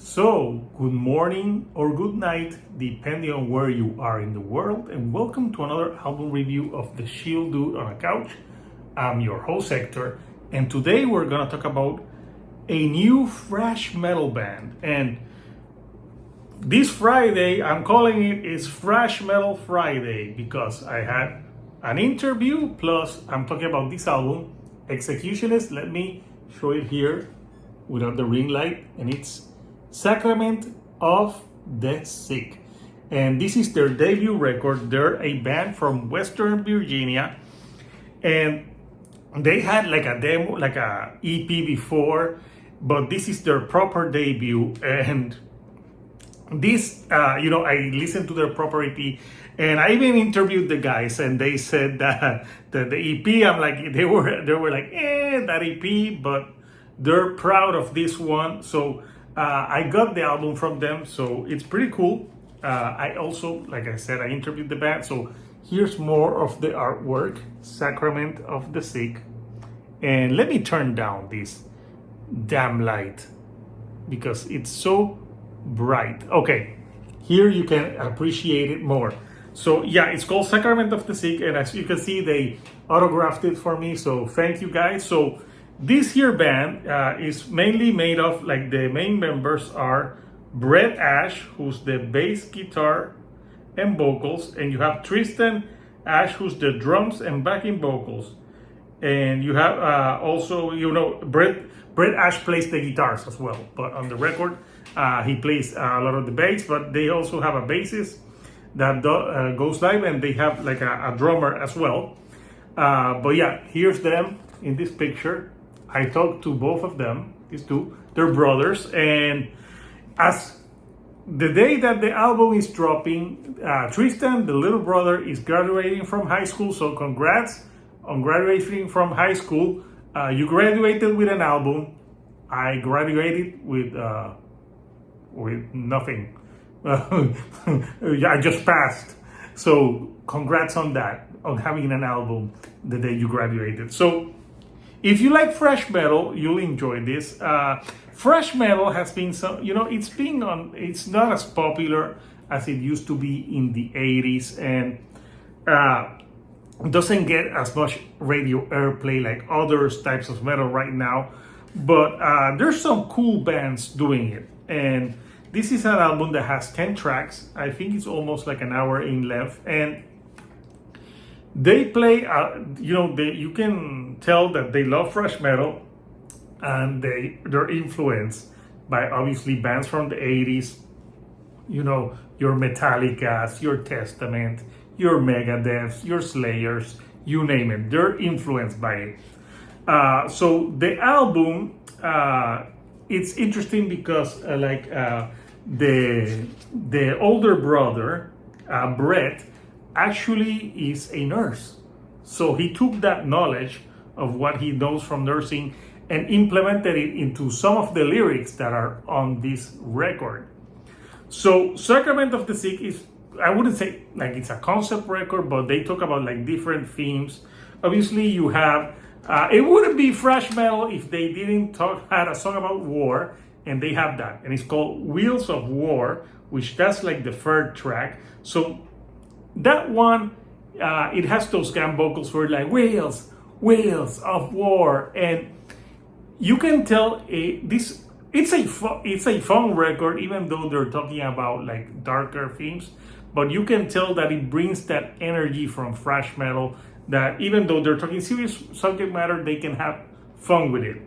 So, good morning or good night, depending on where you are in the world, and welcome to another album review of The Shield Dude on a Couch. I'm your host, Hector, and today we're gonna talk about a new thrash metal band. And this Friday, I'm calling it is Thrash Metal Friday because I had an interview, plus I'm talking about this album, Executionist. Let me show it here without the ring light, and it's Sacrament of the Sick. And this is their debut record. They're a band from Western Virginia, and they had like a demo, like a EP before, but this is their proper debut. And this, I listened to their proper EP, and I even interviewed the guys, and they said that the EP, I'm like, they were like, that EP, but they're proud of this one. So I got the album from them, so it's pretty cool. I also, like I said, I interviewed the band, so here's more of the artwork, Sacrament of the Sick. And let me turn down this damn light because it's so bright. Okay, here you can appreciate it more. So yeah, it's called Sacrament of the Sick, and as you can see, they autographed it for me, so thank you guys. So this here band is mainly made of, like, the main members are Brett Ash, who's the bass guitar and vocals, and you have Tristan Ash, who's the drums and backing vocals, and you have also, Brett Ash plays the guitars as well, but on the record he plays a lot of the bass, but they also have a bassist that goes live, and they have like a drummer as well. But yeah, here's them in this picture. I talked to both of them, these two, they're brothers, and as the day that the album is dropping, Tristan, the little brother, is graduating from high school, so congrats on graduating from high school. You graduated with an album. I graduated with nothing. I just passed. So congrats on that, on having an album the day you graduated. So if you like thrash metal, you'll enjoy this. Thrash metal has been it's not as popular as it used to be in the 80s, and doesn't get as much radio airplay like other types of metal right now. But there's some cool bands doing it. And this is an album that has 10 tracks. I think it's almost like an hour in length. And they play, you can tell that they love thrash metal, and they're influenced by obviously bands from the 80s. Your Metallicas, your Testament, your Megadeths, your Slayers, you name it. They're influenced by it. So the album, it's interesting because the older brother, Brett, actually is a nurse. So he took that knowledge of what he knows from nursing and implemented it into some of the lyrics that are on this record. So Sacrament of the Sick is, I wouldn't say like it's a concept record, but they talk about like different themes. Obviously you have, it wouldn't be thrash metal if they didn't had a song about war, and they have that, and it's called Wheels of War, which that's like the third track. So that one, it has those kind of vocals for like wheels of war, and you can tell it's a fun record, even though they're talking about like darker themes. But you can tell that it brings that energy from thrash metal, that even though they're talking serious subject matter, they can have fun with it.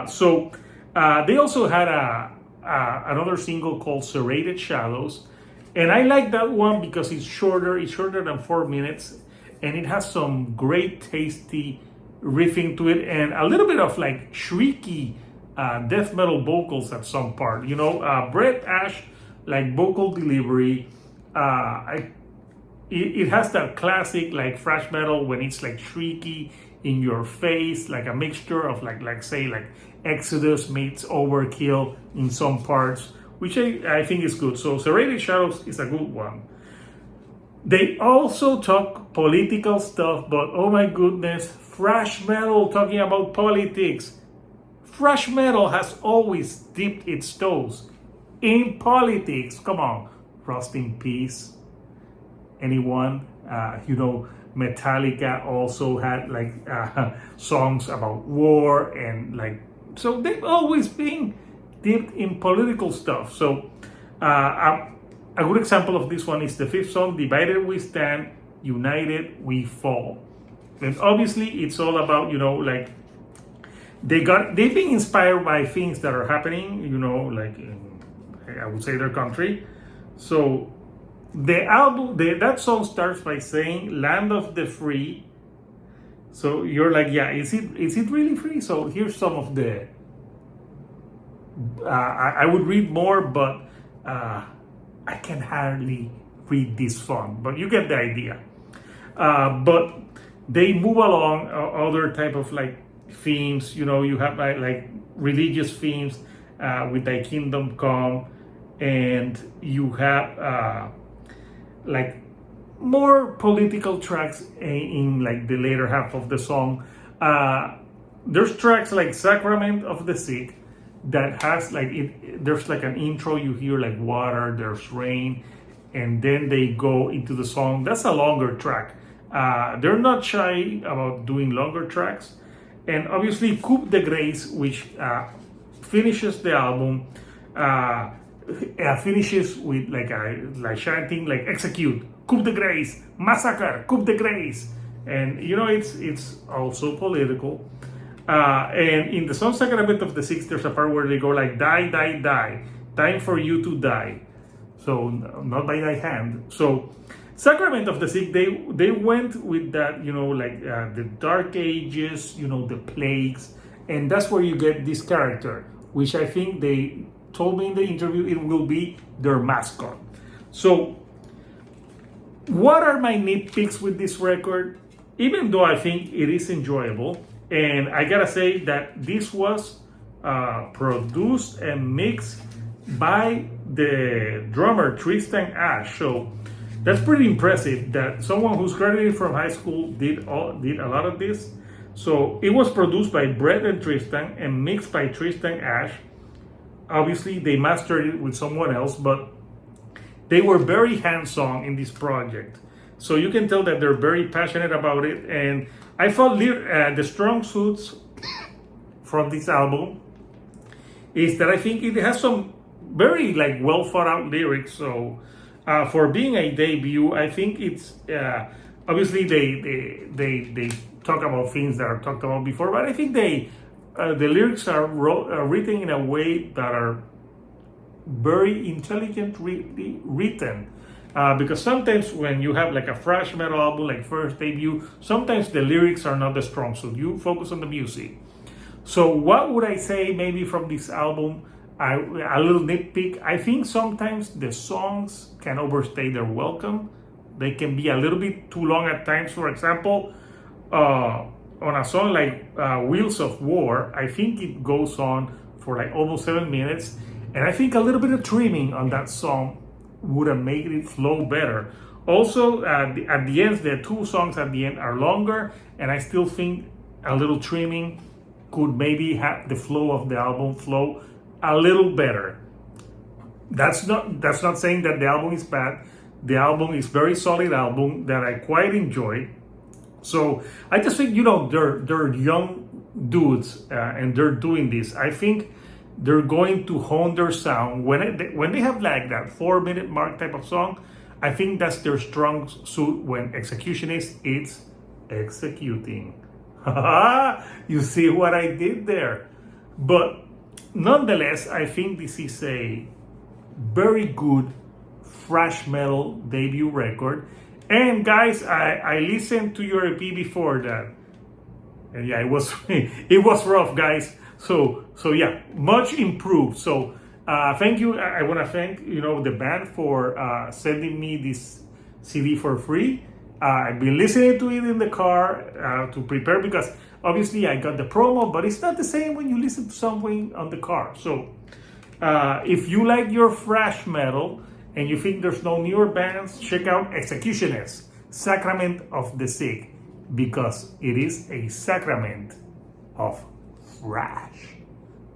So they also had another single called Serrated Shadows. And I like that one because it's shorter than 4 minutes, and it has some great tasty riffing to it, and a little bit of like shrieky death metal vocals at some part. Brett Ash, like vocal delivery, it has that classic like thrash metal when it's like shrieky in your face, like a mixture of like say like Exodus meets Overkill in some parts, which I think is good. So Serrated Shadows is a good one. They also talk political stuff, but oh my goodness, thrash metal talking about politics. Thrash metal has always dipped its toes in politics. Come on, rest in peace. Anyone? Metallica also had like songs about war and like, so they've always been deep in political stuff. So a good example of this one is the fifth song, Divided We Stand, United We Fall. And obviously it's all about, like they've been inspired by things that are happening, like in, I would say, their country. So the album, that song starts by saying "Land of the Free." So you're like, yeah, is it really free? So here's some of the. I would read more, but I can hardly read this font. But you get the idea. But they move along other type of like themes. You have like religious themes with "Thy Kingdom Come," and you have like more political tracks in like the later half of the song. There's tracks like "Sacrament of the Sick" that has like there's like an intro, you hear like water, there's rain, and then they go into the song. That's a longer track. They're not shy about doing longer tracks. And obviously "Coup de Grace," which finishes the album, finishes with like chanting like "Execute, Coup de Grace, Massacre, Coup de Grace," and it's also political. And in the song "Sacrament of the Six," there's a part where they go like "Die, die, die, time for you to die." So not by thy hand. So "Sacrament of the Sick," they went with that, the Dark Ages, the plagues, and that's where you get this character, which I think they told me in the interview it will be their mascot. So what are my nitpicks with this record? Even though I think it is enjoyable, and I gotta say that this was produced and mixed by the drummer Tristan Ash. So that's pretty impressive that someone who's graduated from high school did a lot of this. So it was produced by Brett and Tristan and mixed by Tristan Ash. Obviously they mastered it with someone else, but they were very hands-on in this project. So you can tell that they're very passionate about it. And I felt the strong suits from this album is that I think it has some very like well thought out lyrics. So for being a debut, I think it's obviously they talk about things that are talked about before, but I think the lyrics are written in a way that are very intelligently written. Because sometimes when you have like a thrash metal album, like first debut, sometimes the lyrics are not the strong suit. You focus on the music. So what would I say maybe from this album? A little nitpick. I think sometimes the songs can overstay their welcome. They can be a little bit too long at times. For example, on a song like Wheels of War, I think it goes on for like almost 7 minutes. And I think a little bit of trimming on that song would have made it flow better. Also, at the end, the two songs at the end are longer, and I still think a little trimming could maybe have the flow of the album flow a little better. That's not saying that the album is bad. The album is very solid album that I quite enjoy. So I just think they're young dudes and they're doing this. I think they're going to hone their sound when they have like that 4-minute mark type of song. I think that's their strong suit when Executionist is executing. You see what I did there? But nonetheless, I think this is a very good thrash metal debut record. And guys, I listened to your EP before that, and yeah, it was it was rough, guys. So yeah, much improved. So thank you. I want to thank the band for sending me this CD for free. I've been listening to it in the car to prepare, because obviously I got the promo, but it's not the same when you listen to something on the car. So if you like your thrash metal and you think there's no newer bands, check out Executionist-Sacrament of the Sick, because it is a sacrament of thrash.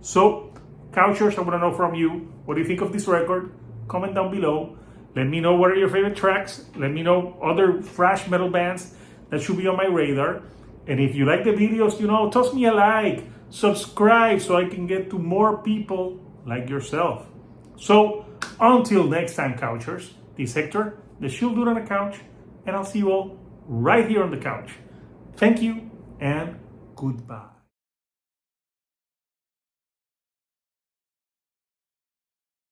So Couchers, I want to know from you, what do you think of this record? Comment down below. Let me know what are your favorite tracks. Let me know other thrash metal bands that should be on my radar. And if you like the videos, toss me a like, subscribe so I can get to more people like yourself. So until next time, Couchers, this is Hector, the Shield Dude on the couch, and I'll see you all right here on the couch. Thank you and goodbye.